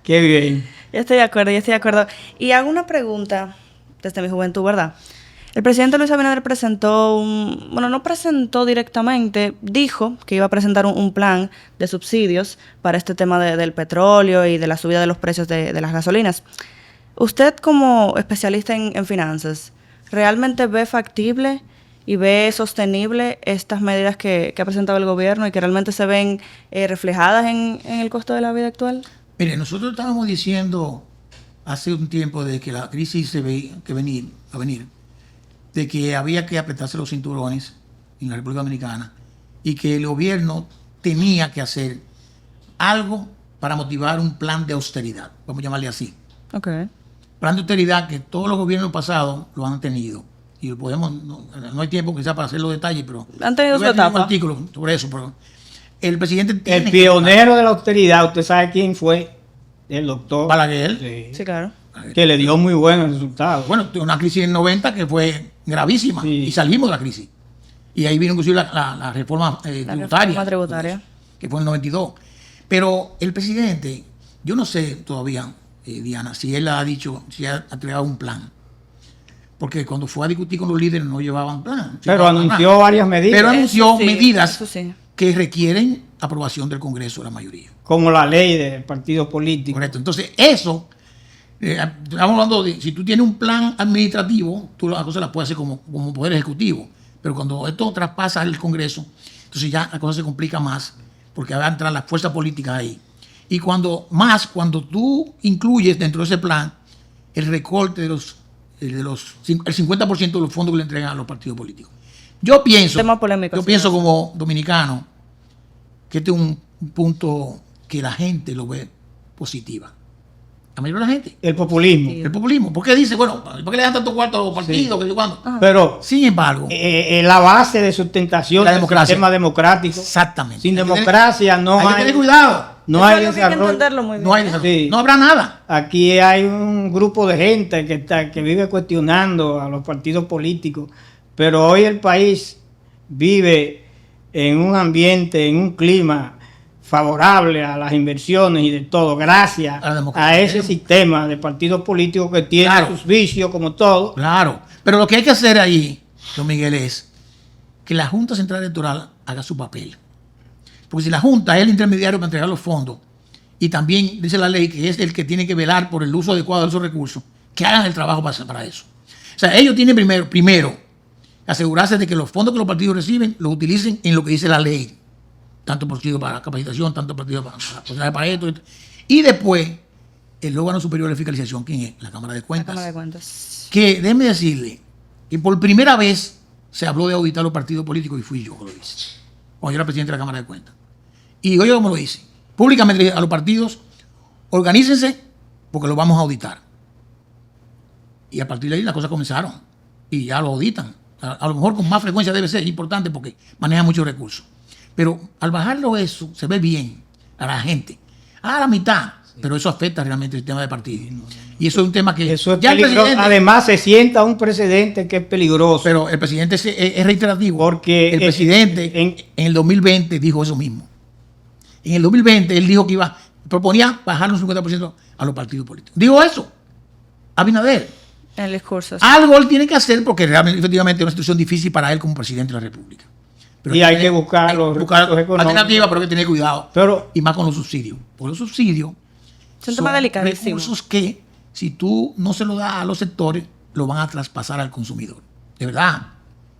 Qué bien. Yo estoy de acuerdo, yo estoy de acuerdo. Y hago una pregunta desde mi juventud, ¿verdad? El presidente Luis Abinader presentó no presentó directamente, dijo que iba a presentar un plan de subsidios para este tema del petróleo y de la subida de los precios de las gasolinas. Usted, como especialista en finanzas, ¿realmente ve factible y ve sostenible estas medidas que ha presentado el gobierno y que realmente se ven reflejadas en el costo de la vida actual? Mire, nosotros estábamos diciendo hace un tiempo de que la crisis se veía a venir, de que había que apretarse los cinturones en la República Dominicana y que el gobierno tenía que hacer algo para motivar un plan de austeridad, vamos a llamarle así. Okay. Plan de austeridad que todos los gobiernos pasados lo han tenido. Y podemos, no hay tiempo quizás para hacer los detalles, pero han tenido su etapa. Un artículo sobre eso, pero el presidente El pionero de la austeridad, ¿usted sabe quién fue? El doctor Balaguer. Sí, claro. Que le dio muy buenos resultados. Bueno, tuvo una crisis en el 90 que fue gravísima, Sí. y salimos de la crisis. Y ahí vino inclusive la reforma tributaria, que fue en el 92. Pero el presidente, yo no sé todavía, Diana, si él ha dicho, si ha entregado un plan. Porque cuando fue a discutir con los líderes no llevaban plan. Pero anunció varias medidas. Pero anunció medidas sí, que requieren aprobación del Congreso de la mayoría. Como la ley del partido político. Correcto. Entonces, eso, estamos hablando de, si tú tienes un plan administrativo, tú las cosas las puedes hacer como poder ejecutivo. Pero cuando esto traspasa el Congreso, entonces ya la cosa se complica más, porque va a entrar las fuerzas políticas ahí. Y cuando tú incluyes dentro de ese plan el recorte el 50% de los fondos que le entregan a los partidos políticos. Yo pienso como dominicano que este es un punto que la gente lo ve positiva. La mayoría de la gente. El populismo. Sí. El populismo. ¿Por qué dice, bueno, ¿por qué le dan tanto cuarto a los partidos? Sí. Pero, sin embargo, la base de sustentación del sistema democrático. Exactamente. Sin democracia no hay. Hay que tener cuidado. No hay desarrollo. No hay desarrollo. No habrá nada. Aquí hay un grupo de gente que vive cuestionando a los partidos políticos, pero hoy el país vive en un ambiente, en un clima favorable a las inversiones y de todo, gracias a ese sistema de partidos políticos que tiene sus vicios como todo. Claro, pero lo que hay que hacer ahí, don Miguel, es que la Junta Central Electoral haga su papel. Porque si la Junta es el intermediario para entregar los fondos, y también dice la ley que es el que tiene que velar por el uso adecuado de esos recursos, que hagan el trabajo para eso. O sea, ellos tienen primero asegurarse de que los fondos que los partidos reciben los utilicen en lo que dice la ley. Tanto partido para capacitación, tanto partido para esto. Y después, el órgano superior de fiscalización, ¿quién es? La Cámara de Cuentas. La Cámara de Cuentas. Que déjeme decirle que por primera vez se habló de auditar los partidos políticos y fui yo que lo hice. Cuando yo era presidente de la Cámara de Cuentas. Y oye cómo lo hice. Públicamente a los partidos, organícense porque lo vamos a auditar. Y a partir de ahí las cosas comenzaron. Y ya lo auditan. A lo mejor con más frecuencia debe ser importante porque maneja muchos recursos. Pero al bajarlo eso, se ve bien a la gente. A la mitad. Pero eso afecta realmente el sistema de partidos. Y eso es un tema que... Eso es ya peligroso. Además, se sienta un precedente que es peligroso. Pero el presidente es reiterativo. Porque el presidente en el 2020 dijo eso mismo. En el 2020 él dijo que proponía bajar un 50% a los partidos políticos. Dijo eso. Abinader. El discurso. Sí. Algo él tiene que hacer porque realmente, efectivamente, es una situación difícil para él como presidente de la República. Pero y hay que buscar los alternativas, pero hay que tener cuidado. Pero, y más con los subsidios. Porque los subsidios son recursos que, si tú no se lo das a los sectores, lo van a traspasar al consumidor. De verdad.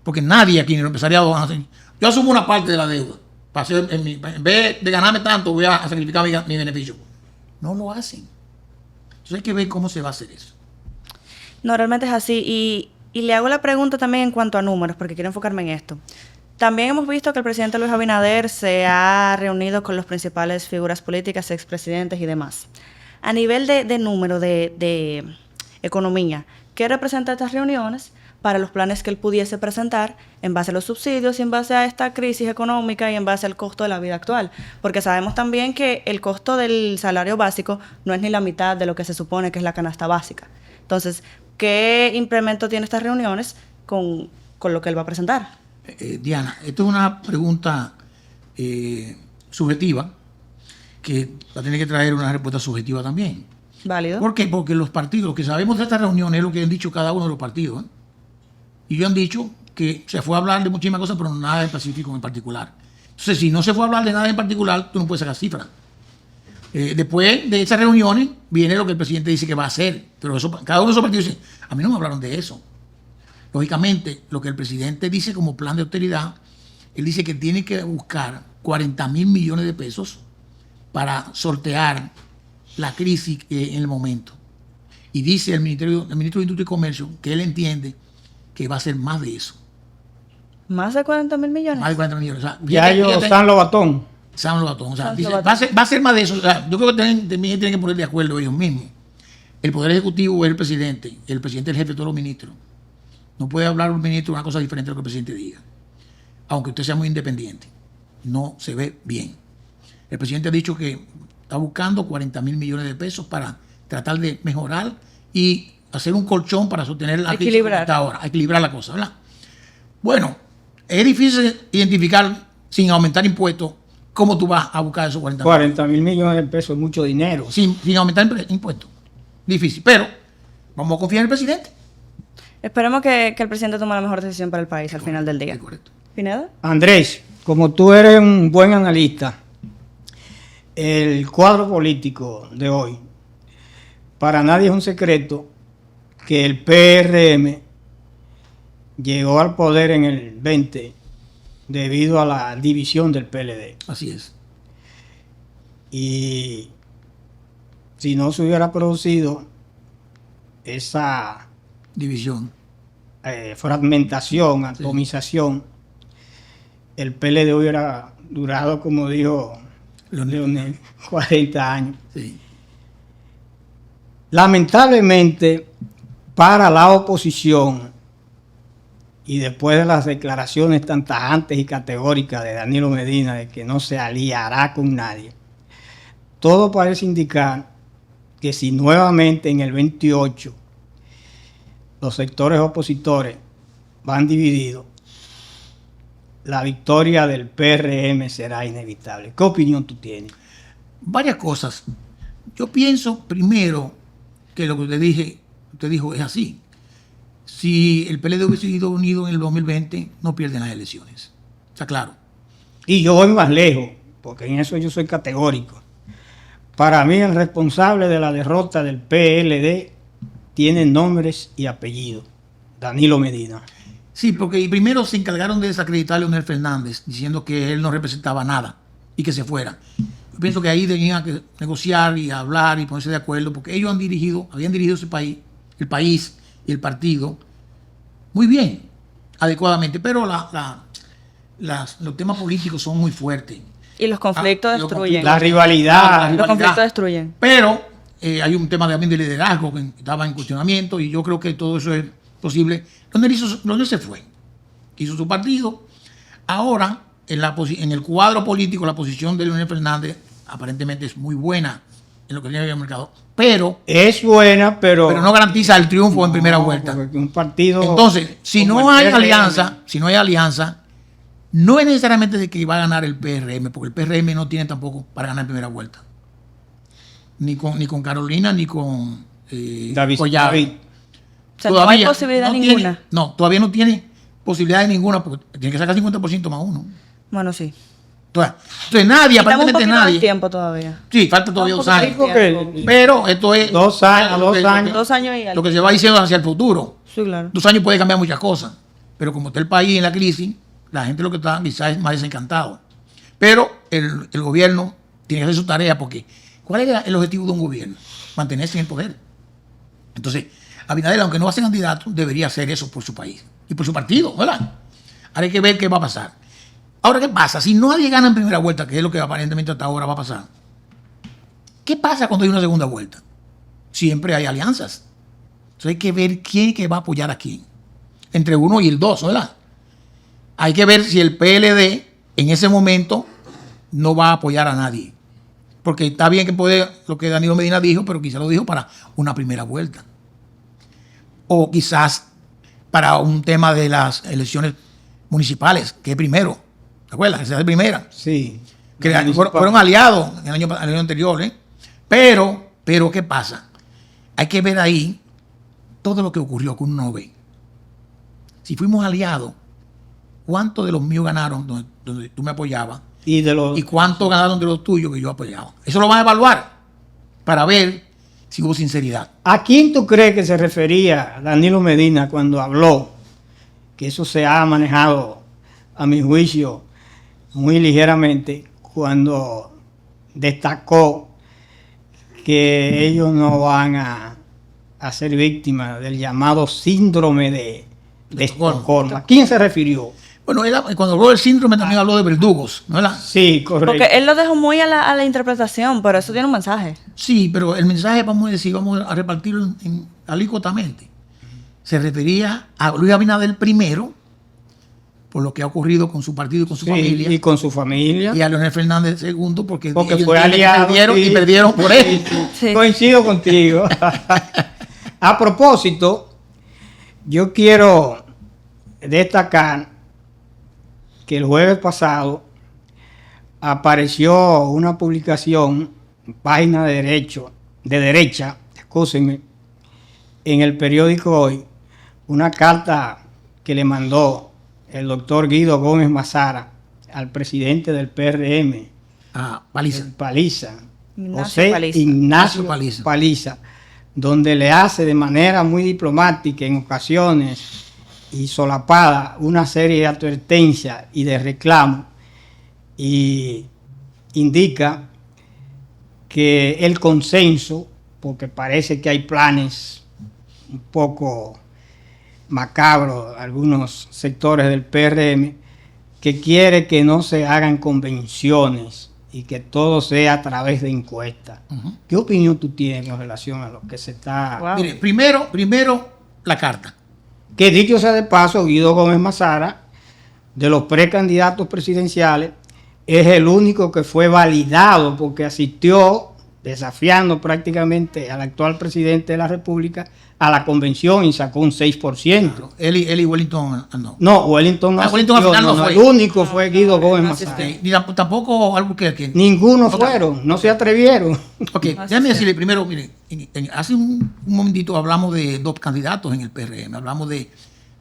Porque nadie aquí en el empresariado van a hacer. Yo asumo una parte de la deuda. En vez de ganarme tanto, voy a sacrificar mi beneficio. No lo hacen. Entonces hay que ver cómo se va a hacer eso. No, realmente es así. Y le hago la pregunta también en cuanto a números, porque quiero enfocarme en esto. También hemos visto que el presidente Luis Abinader se ha reunido con las principales figuras políticas, expresidentes y demás. A nivel de número de economía, ¿qué representa estas reuniones para los planes que él pudiese presentar en base a los subsidios y en base a esta crisis económica y en base al costo de la vida actual? Porque sabemos también que el costo del salario básico no es ni la mitad de lo que se supone que es la canasta básica. Entonces, ¿qué implemento tiene estas reuniones con lo que él va a presentar? Diana, esto es una pregunta subjetiva que va a tener que traer una respuesta subjetiva también. Válido. ¿Por qué? Porque los partidos, lo que sabemos de estas reuniones es lo que han dicho cada uno de los partidos. ¿Eh? Y ellos han dicho que se fue a hablar de muchísimas cosas, pero nada en específico en particular. Entonces, si no se fue a hablar de nada en particular, tú no puedes sacar cifras. Después de esas reuniones viene lo que el presidente dice que va a hacer, pero eso, cada uno de esos partidos dice, a mí no me hablaron de eso. Lógicamente, lo que el presidente dice como plan de austeridad, él dice que tiene que buscar 40.000 millones de pesos para sortear la crisis en el momento. Y dice el ministro de Industria y Comercio que él entiende que va a ser más de eso. ¿Más de 40.000 millones? Más de 40 millones. O sea, Ya ellos San Lobatón. San Lobatón. O sea, San dice, Lobatón. va a ser más de eso. O sea, yo creo que también tienen que poner de acuerdo ellos mismos. El Poder Ejecutivo es el presidente es el jefe de todos los ministros. No puede hablar un ministro una cosa diferente a lo que el presidente diga. Aunque usted sea muy independiente. No se ve bien. El presidente ha dicho que está buscando 40.000 millones de pesos para tratar de mejorar y hacer un colchón para sostener la crisis que está ahora, equilibrar la cosa, ¿verdad? Bueno, es difícil identificar sin aumentar impuestos cómo tú vas a buscar esos 40.000 millones de pesos es mucho dinero. sin aumentar impuestos. Difícil, pero vamos a confiar en el presidente. Esperemos que el presidente tome la mejor decisión para el país al final del día. Es correcto. ¿Pineda? Andrés, como tú eres un buen analista, el cuadro político de hoy, para nadie es un secreto que el PRM llegó al poder en el 20 debido a la división del PLD. Así es. Y si no se hubiera producido esa División. fragmentación, atomización, el PLD hubiera durado, como dijo Leonel, 40 años. Sí. Lamentablemente, para la oposición, y después de las declaraciones tan tajantes y categóricas de Danilo Medina de que no se aliará con nadie, todo parece indicar que si nuevamente en el 28 los sectores opositores van divididos, la victoria del PRM será inevitable. ¿Qué opinión tú tienes? Varias cosas. Yo pienso primero que lo que usted dijo es así. Si el PLD hubiese sido unido en el 2020, no pierden las elecciones. Está claro. Y yo voy más lejos, porque en eso yo soy categórico. Para mí el responsable de la derrota del PLD tiene nombres y apellidos. Danilo Medina. Sí, porque primero se encargaron de desacreditar a Leonel Fernández, diciendo que él no representaba nada y que se fuera. Yo pienso que ahí tenían que negociar y hablar y ponerse de acuerdo, porque ellos habían dirigido ese país, el país y el partido, muy bien, adecuadamente, pero los temas políticos son muy fuertes. Y los conflictos destruyen. La rivalidad. Los conflictos destruyen. Pero hay un tema también de liderazgo que estaba en cuestionamiento y yo creo que todo eso es posible. Leonel se fue, hizo su partido. Ahora, en el cuadro político, la posición de Leonel Fernández aparentemente es muy buena en lo que tiene el mercado. Pero es buena, pero no garantiza el triunfo en primera vuelta. Un partido. Entonces, si como no el hay PRM, alianza, no es necesariamente de que va a ganar el PRM, porque el PRM no tiene tampoco para ganar en primera vuelta. Ni con Carolina, ni con David. Collado. O sea, no hay posibilidad ninguna. Todavía no tiene posibilidad ninguna, porque tiene que sacar 50% más uno. Bueno, sí. Entonces nadie, Estamos un aparentemente poquito nadie. de tiempo todavía. Sí, falta todavía 2 años. Digo que Pero esto es 2 años, 2 años. 2 años y lo algo. que se va diciendo hacia el futuro. Sí, claro. 2 años puede cambiar muchas cosas. Pero como está el país en la crisis, la gente lo que está quizás es más desencantado. Pero el gobierno tiene que hacer su tarea, porque ¿cuál es el objetivo de un gobierno? Mantenerse en el poder. Entonces, Abinader, aunque no va a ser candidato, debería hacer eso por su país y por su partido, ¿verdad? Ahora hay que ver qué va a pasar. Ahora, ¿qué pasa? Si nadie gana en primera vuelta, que es lo que aparentemente hasta ahora va a pasar, ¿qué pasa cuando hay una segunda vuelta? Siempre hay alianzas. Entonces hay que ver quién que va a apoyar a quién. Entre 1 y el 2, ¿verdad? Hay que ver si el PLD en ese momento no va a apoyar a nadie. Porque está bien que puede lo que Danilo Medina dijo, pero quizás lo dijo para una primera vuelta. O quizás para un tema de las elecciones municipales, que es primero. ¿Te acuerdas? Que sea de primera. Sí. Que La municipal. fueron aliados el año anterior, ¿eh? Pero, ¿qué pasa? Hay que ver ahí todo lo que ocurrió con uno ve. Si fuimos aliados, ¿cuántos de los míos ganaron donde tú me apoyabas? Y de los ¿Y cuántos ganaron de los tuyos que yo apoyaba? Eso lo van a evaluar para ver si hubo sinceridad. ¿A quién tú crees que se refería Danilo Medina cuando habló? Que eso se ha manejado, a mi juicio, muy ligeramente, cuando destacó que ellos no van a ser víctimas del llamado síndrome de Estocolmo. ¿A quién se refirió? Bueno, cuando habló del síndrome también habló de verdugos, ¿no es verdad? Sí, correcto. Porque él lo dejó muy a la interpretación, pero eso tiene un mensaje. Sí, pero el mensaje, vamos a repartirlo alícuotamente. Se refería a Luis Abinader primero, por lo que ha ocurrido con su partido y con su Sí, familia, y con su familia. y a Leonel Fernández segundo, porque Porque ellos fue aliado. perdieron, sí. y perdieron por él. Sí. Coincido contigo. A propósito, yo quiero destacar que el jueves pasado apareció una publicación, página de derecha, excúsenme, en el periódico Hoy, una carta que le mandó el doctor Guido Gómez Mazara al presidente del PRM, Paliza. Paliza, Ignacio José Paliza. Ignacio Paliza. Paliza, donde le hace de manera muy diplomática en ocasiones y solapada una serie de advertencias y de reclamos, y indica que el consenso, porque parece que hay planes un poco macabros, algunos sectores del PRM, que quiere que no se hagan convenciones y que todo sea a través de encuestas. Ujú. ¿Qué opinión tú tienes en relación a lo que se está... Wow. Mire, primero la carta. Que dicho sea de paso, Guido Gómez Mazara, de los precandidatos presidenciales, es el único que fue validado porque asistió desafiando prácticamente al actual presidente de la República a la convención y sacó un 6%. Él y Wellington no. No, Wellington no Wellington al asistió, final no fue. el único fue Guido Gómez no Mazara. asistió. Ni tampoco Albuquerque. Ninguno Ok. fueron, no se atrevieron. Ok, déjame decirle primero, mire, hace un momentito hablamos de dos candidatos en el PRM, hablamos de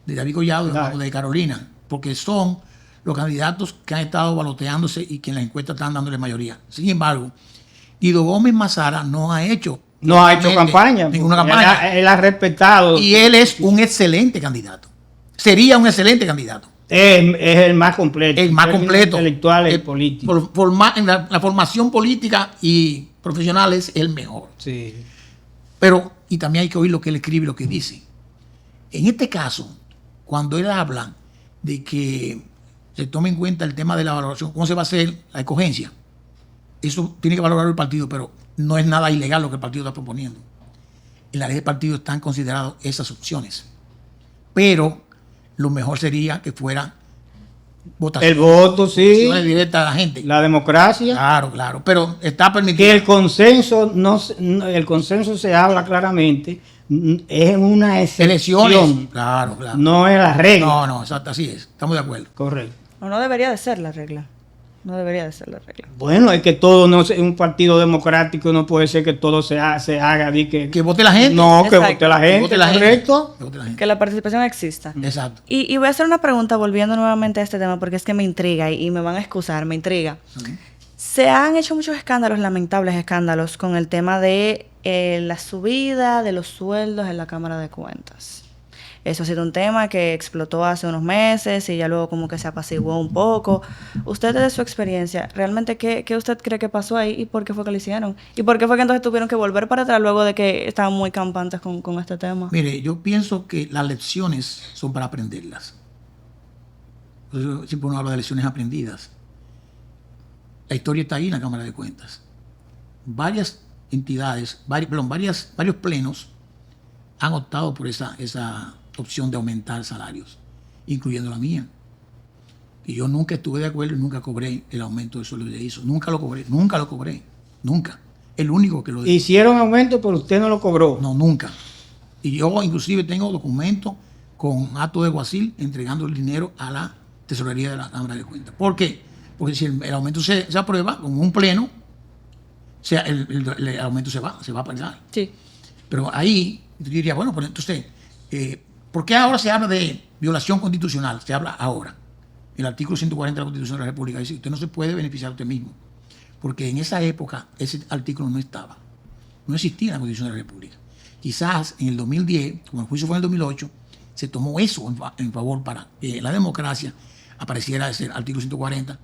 David Collado y Claro. hablamos de Carolina, porque son los candidatos que han estado baloteándose y que en las encuestas están dándole mayoría. Sin embargo, Guido Gómez Mazara no ha hecho Campaña. ninguna campaña. Él ha respetado. Y él es un excelente candidato. Sería un excelente candidato. Es el más completo. El más en términos completo. Intelectuales y políticos. En la formación política y profesional es el mejor. Sí. Pero, y también hay que oír lo que él escribe y lo que dice. En este caso, cuando él habla de que se tome en cuenta el tema de la valoración, cómo se va a hacer la escogencia, eso tiene que valorar el partido, pero no es nada ilegal lo que el partido está proponiendo. En la ley del partido están consideradas esas opciones. Pero lo mejor sería que fuera votación. El voto, sí. Votaciones directas a la gente. La democracia. Claro. Pero está Que permitido. el consenso el consenso se habla claramente, es una excepción. Elecciones. Claro. No es la regla. No, exacto, así es. Estamos de acuerdo. Correcto. O no debería de ser la regla. No debería de ser la regla. Bueno, es que todo no en un partido democrático no puede ser que todo se haga de Que vote la gente. No, que Exacto. vote la Que gente, vote la gente. correcto. Que vote la gente. Que la participación exista. Exacto. Y voy a hacer una pregunta volviendo nuevamente a este tema porque es que me intriga y me van a excusar, me intriga. Se han hecho muchos escándalos, lamentables escándalos, con el tema de la subida de los sueldos en la Cámara de Cuentas. Eso ha sido un tema que explotó hace unos meses y ya luego como que se apaciguó un poco. Usted, desde su experiencia, ¿realmente qué usted cree que pasó ahí y por qué fue que lo hicieron? ¿Y por qué fue que entonces tuvieron que volver para atrás luego de que estaban muy campantes con este tema? Mire, yo pienso que las lecciones son para aprenderlas. Por eso siempre uno habla de lecciones aprendidas. La historia está ahí en la Cámara de Cuentas. Varias entidades, varios plenos han optado por esa opción de aumentar salarios, incluyendo la mía. Y yo nunca estuve de acuerdo y nunca cobré el aumento de sueldo que hizo. Nunca lo cobré. Nunca. El único que lo Hicieron aumento, pero usted no lo cobró. No, nunca. Y yo inclusive tengo documentos con acto de guasil entregando el dinero a la tesorería de la Cámara de Cuentas. ¿Por qué? Porque si el aumento se aprueba con un pleno, el aumento se va a pagar. Sí. Pero ahí yo diría, bueno, pues entonces, ¿por qué ahora se habla de violación constitucional? Se habla ahora. El artículo 140 de la Constitución de la República dice que usted no se puede beneficiar a usted mismo. Porque en esa época ese artículo no estaba. No existía en la Constitución de la República. Quizás en el 2010, como el juicio fue en el 2008, se tomó eso en favor para que la democracia apareciera ese artículo 140,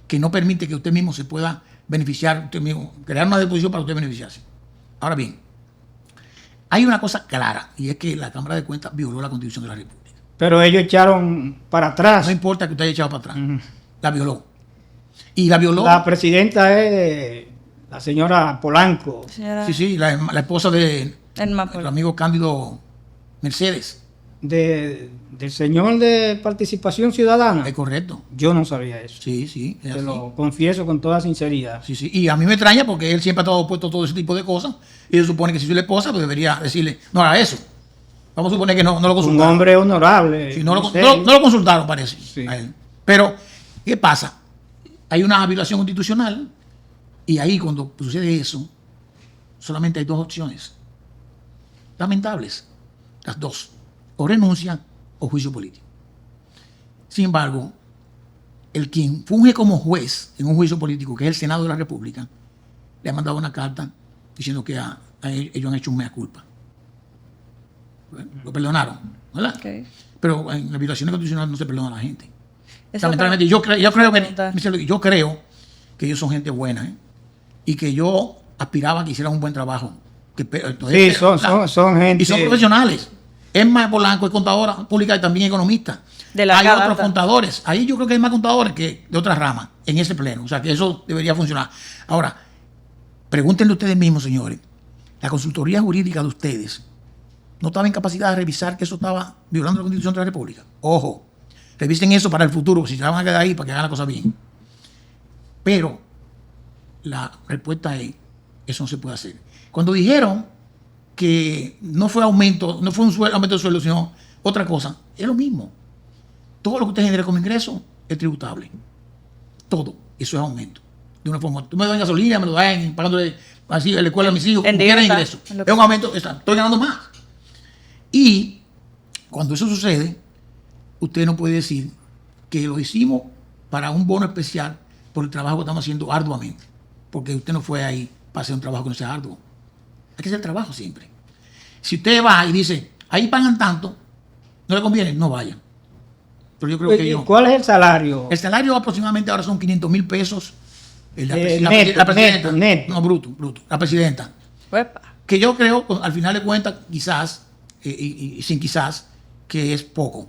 que no permite que usted mismo se pueda beneficiar, usted mismo, crear una disposición para usted beneficiarse. Ahora bien, hay una cosa clara, y es que la Cámara de Cuentas violó la Constitución de la República. Pero ellos echaron para atrás. No importa que usted haya echado para atrás, la violó. Y la violó. La presidenta es la señora Polanco. Señora, Sí, la esposa de el nuestro amigo Cándido Mercedes. Del señor de Participación Ciudadana. Es correcto. Yo no sabía eso. Sí, es Te así. lo confieso con toda sinceridad. Sí. Y a mí me extraña porque él siempre ha estado opuesto a todo ese tipo de cosas. Y se supone que si soy la esposa, pues debería decirle, no haga eso. Vamos a suponer que no lo Un consultaron. hombre honorable. Sí, no lo serio. consultaron, parece. Sí. A él. Pero, ¿qué pasa? Hay una violación constitucional y ahí cuando sucede eso, solamente hay dos opciones. Lamentables. Las dos. O renuncia o juicio político. Sin embargo, el quien funge como juez en un juicio político, que es el Senado de la República, le ha mandado una carta diciendo que ellos han hecho un mea culpa. Bueno, lo perdonaron, ¿verdad? Okay. Pero en la violación constitucional no se perdona a la gente. Eso Lamentablemente, yo creo que ellos son gente buena, ¿eh? Y que yo aspiraba a que hicieran un buen trabajo. Sí, son gente. Y son profesionales. Emma Polanco es contadora pública y también economista. Hay otros contadores. Ahí yo creo que hay más contadores que de otras ramas en ese pleno. O sea, que eso debería funcionar. Ahora, pregúntenle ustedes mismos, señores. La consultoría jurídica de ustedes no estaba en capacidad de revisar que eso estaba violando la Constitución de la República. Ojo, revisen eso para el futuro, si se van a quedar ahí para que hagan la cosa bien. Pero la respuesta es, eso no se puede hacer. Cuando dijeron que no fue un aumento de sueldo, sino otra cosa, es lo mismo. Todo lo que usted genere como ingreso es tributable. Todo, eso es aumento. De una forma, tú me das en gasolina, me lo das pagándole así a la escuela a mis hijos, como quiera ingreso. Es un aumento, estoy ganando más. Y cuando eso sucede, usted no puede decir que lo hicimos para un bono especial por el trabajo que estamos haciendo arduamente. Porque usted no fue ahí para hacer un trabajo que no sea arduo. Hay que hacer trabajo siempre. Si usted va y dice, ahí pagan tanto, no le conviene, no vaya. Pero yo creo que ¿Cuál es el salario? El salario aproximadamente ahora son 500,000 pesos. La presidenta. Neto. No, bruto. La presidenta. Uepa. Que yo creo, al final de cuentas, quizás, y sin quizás, que es poco.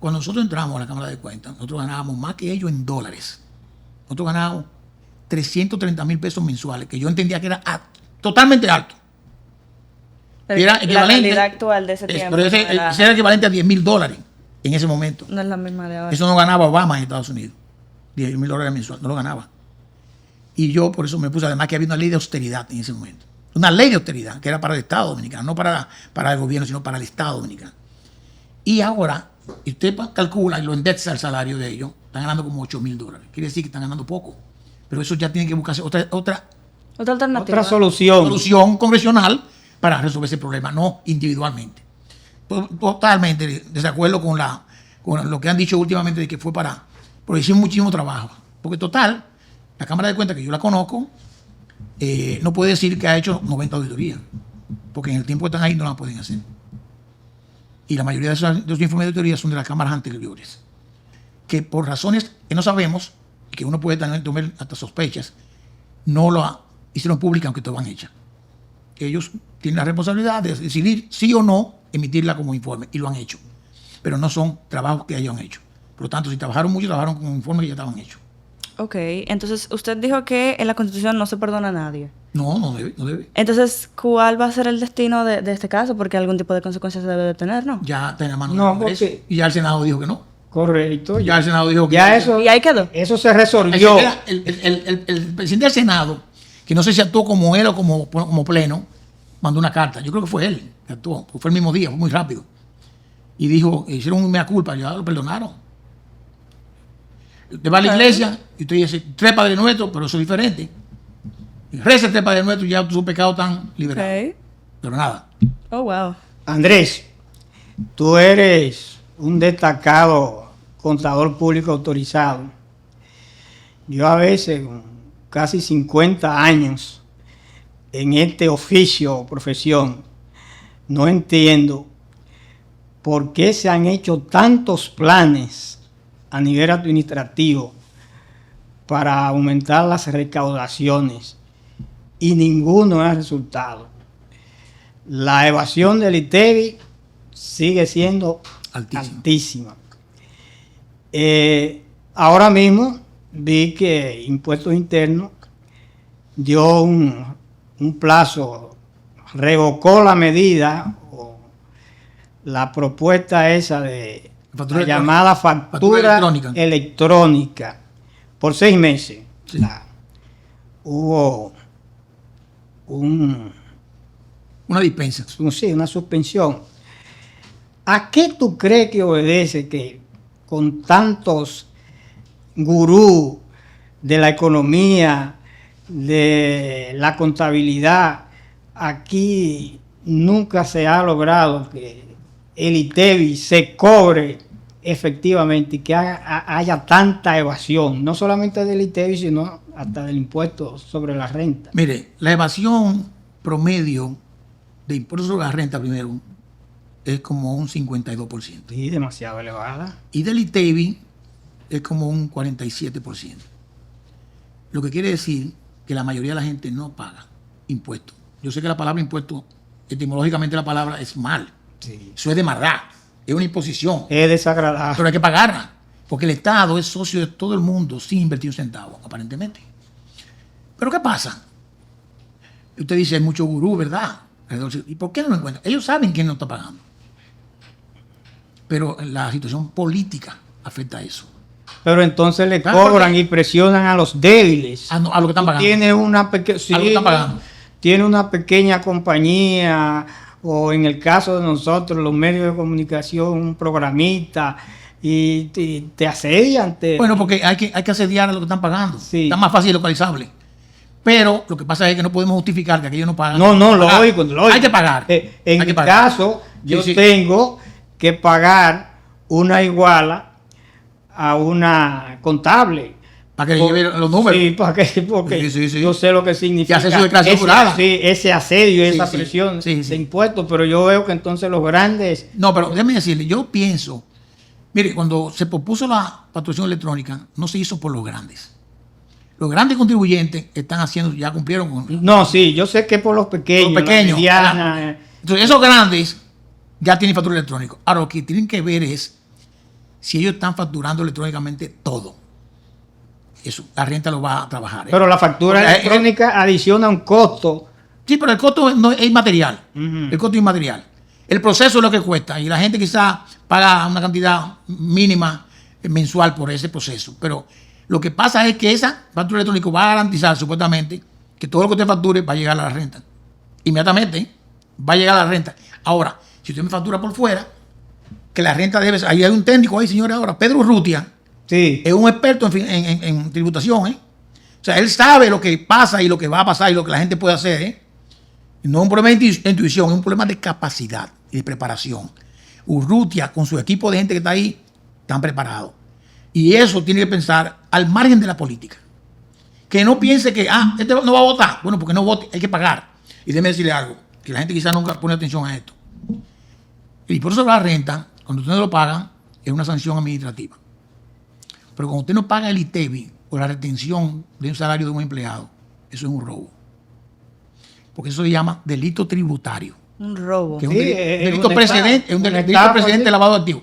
Cuando nosotros entramos a la Cámara de Cuentas, nosotros ganábamos más que ellos en dólares. Nosotros ganábamos 330,000 pesos mensuales, que yo entendía que era totalmente alto. Era equivalente, la realidad actual de ese tiempo. Pero ese era equivalente a $10,000 en ese momento. No es la misma de ahora. Eso no ganaba Obama en Estados Unidos. $10,000 mensuales, no lo ganaba. Y yo por eso me puse, además que había una ley de austeridad en ese momento. Una ley de austeridad que era para el Estado dominicano, no para el gobierno, sino para el Estado dominicano. Y ahora, usted calcula y lo indexa el salario de ellos, están ganando como $8,000. Quiere decir que están ganando poco. Pero eso ya tiene que buscarse otra alternativa. Otra solución congresional para resolver ese problema, no individualmente. Totalmente de desacuerdo con lo que han dicho últimamente de que fue porque hicimos muchísimo trabajo. Porque total, la Cámara de Cuentas, que yo la conozco, no puede decir que ha hecho 90 auditorías, porque en el tiempo que están ahí no la pueden hacer. Y la mayoría de esos informes de auditoría son de las cámaras anteriores, que por razones que no sabemos, y que uno puede también tomar hasta sospechas, no lo hicieron pública aunque estaban hechas. Ellos tienen la responsabilidad de decidir sí o no emitirla como informe, y lo han hecho. Pero no son trabajos que ellos han hecho. Por lo tanto, si trabajaron mucho, trabajaron con informes que ya estaban hechos. Ok, entonces usted dijo que en la Constitución no se perdona a nadie. No debe. Entonces, ¿cuál va a ser el destino de este caso? Porque algún tipo de consecuencias debe de tener, ¿no? Ya está en la mano No, del Congreso, porque- y ya el Senado dijo que no. Correcto. Ya el Senado dijo que Ya no. eso, Y ahí quedó. eso se resolvió. El presidente del Senado, que no sé si actuó como él o como pleno, mandó una carta. Yo creo que fue él que actuó, porque fue el mismo día, fue muy rápido. Y dijo, hicieron un mea culpa, ya lo perdonaron. Usted va a la iglesia y usted dice, 3 Padres Nuestros, pero eso es diferente. Y reza 3 Padres Nuestros y ya sus pecados están liberados. Ok. Pero nada. Oh, wow. Andrés, tú eres un destacado contador público autorizado. Yo a veces, con casi 50 años en este oficio o profesión, no entiendo por qué se han hecho tantos planes a nivel administrativo para aumentar las recaudaciones y ninguno ha resultado. La evasión del ITEVI sigue siendo altísima. Ahora mismo vi que Impuestos Internos dio un plazo, revocó la medida o la propuesta esa de la llamada factura electrónica por 6 meses. Sí. Hubo Una dispensa. sí, una suspensión. ¿A qué tú crees que obedece que con tantos gurús de la economía, de la contabilidad, aquí nunca se ha logrado que el ITEVI se cobre efectivamente y que haya tanta evasión, no solamente del ITEVI, sino hasta del impuesto sobre la renta? Mire, la evasión promedio de impuestos sobre la renta primero es como un 52%. Sí, demasiado elevada. Y del ITEVI es como un 47%. Lo que quiere decir que la mayoría de la gente no paga impuestos. Yo sé que la palabra impuesto, etimológicamente la palabra es mal. Sí. Eso es de maldad. Es una imposición. Es desagradable. Pero hay que pagarla. Porque el Estado es socio de todo el mundo sin invertir un centavo, aparentemente. Pero ¿qué pasa? Usted dice, hay mucho gurú, ¿verdad? ¿Y por qué no lo encuentran? Ellos saben quién no está pagando. Pero la situación política afecta a eso. Pero entonces le Claro, cobran porque- y presionan a los débiles. A lo que están pagando. Tiene una A lo que sí, están pagando. tiene una pequeña compañía, o en el caso de nosotros, los medios de comunicación, un programista, y te asedian. Bueno, porque hay que asediar a lo que están pagando. Sí. Está más fácil localizable. Pero lo que pasa es que no podemos justificar que aquellos no pagan. No, Pagar. lógico. Hay que pagar. En Hay mi que pagar. caso, yo Sí, sí. tengo que pagar una iguala a una contable. Para que le lleve los números. Sí, porque Sí. yo sé lo que significa. Que hace su declaración jurada. Sí, ese asedio, Sí, esa sí. presión Sí. de impuestos, pero yo veo que entonces los grandes... No, pero déjeme decirle, yo pienso, mire, cuando se propuso la facturación electrónica, no se hizo por los grandes. Los grandes contribuyentes están haciendo, ya cumplieron con No, sí, yo sé que por los pequeños, los pequeños. la mediana, Entonces, esos grandes ya tienen factura electrónica. Ahora, lo que tienen que ver es si ellos están facturando electrónicamente todo. Eso, la renta lo va a trabajar. pero la factura Porque, electrónica adiciona un costo. Sí, pero el costo no es inmaterial. Ujú. El costo es inmaterial. El proceso es lo que cuesta. Y la gente quizá paga una cantidad mínima mensual por ese proceso. Pero lo que pasa es que esa factura electrónica va a garantizar supuestamente que todo lo que usted facture va a llegar a la renta. Inmediatamente va a llegar a la renta. Ahora, si usted me factura por fuera, que la renta debe ser... Ahí hay un técnico ahí, señores, ahora. Pedro Urrutia Sí, es un experto en tributación, ¿eh? O sea, él sabe lo que pasa y lo que va a pasar y lo que la gente puede hacer, ¿eh? No es un problema de intuición, es un problema de capacidad y de preparación. Urrutia, con su equipo de gente que está ahí, están preparados. Y eso tiene que pensar al margen de la política. Que no piense que, este no va a votar. Bueno, porque no vote, hay que pagar. Y déjeme decirle algo, que la gente quizás nunca pone atención a esto. El impuesto sobre la renta, cuando usted no lo paga, es una sanción administrativa. Pero cuando usted no paga el ITEVI o la retención de un salario de un empleado, eso es un robo. Porque eso se llama delito tributario. Un robo. Que es Sí, un es delito un precedente, es un estafa, delito sí. precedente de lavado de activos.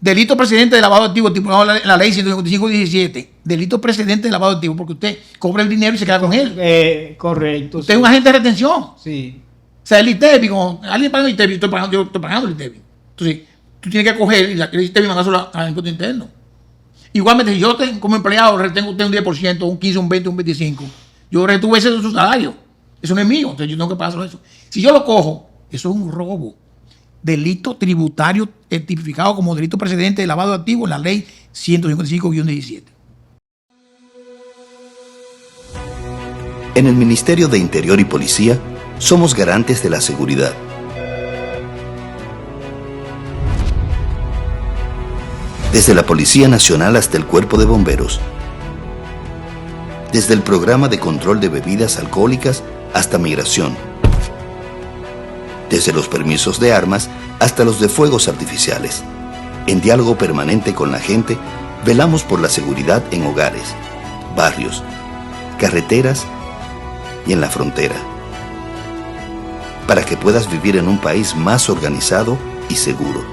Delito precedente de lavado de activos, estipulado en la ley 155-17. Delito precedente de lavado de activos, porque usted cobra el dinero y se queda con él. correcto. Usted sí. es un agente de retención. Sí. O sea, el ITEVI, como alguien paga el ITEVI, yo estoy pagando el ITEVI. Entonces, tú tienes que coger y el ITEVI mandárselo al impuesto interno. Igualmente, si yo como empleado retengo usted un 10%, un 15%, un 20%, un 25%, yo retuve ese de su salario. Eso no es mío, entonces yo tengo que pagárselo eso. Si yo lo cojo, eso es un robo. Delito tributario tipificado como delito precedente de lavado de activos en la ley 155-17. En el Ministerio de Interior y Policía somos garantes de la seguridad. Desde la Policía Nacional hasta el Cuerpo de Bomberos. Desde el Programa de Control de Bebidas Alcohólicas hasta Migración. Desde los permisos de armas hasta los de fuegos artificiales. En diálogo permanente con la gente, velamos por la seguridad en hogares, barrios, carreteras y en la frontera, para que puedas vivir en un país más organizado y seguro.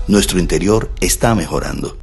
Nuestro interior está mejorando.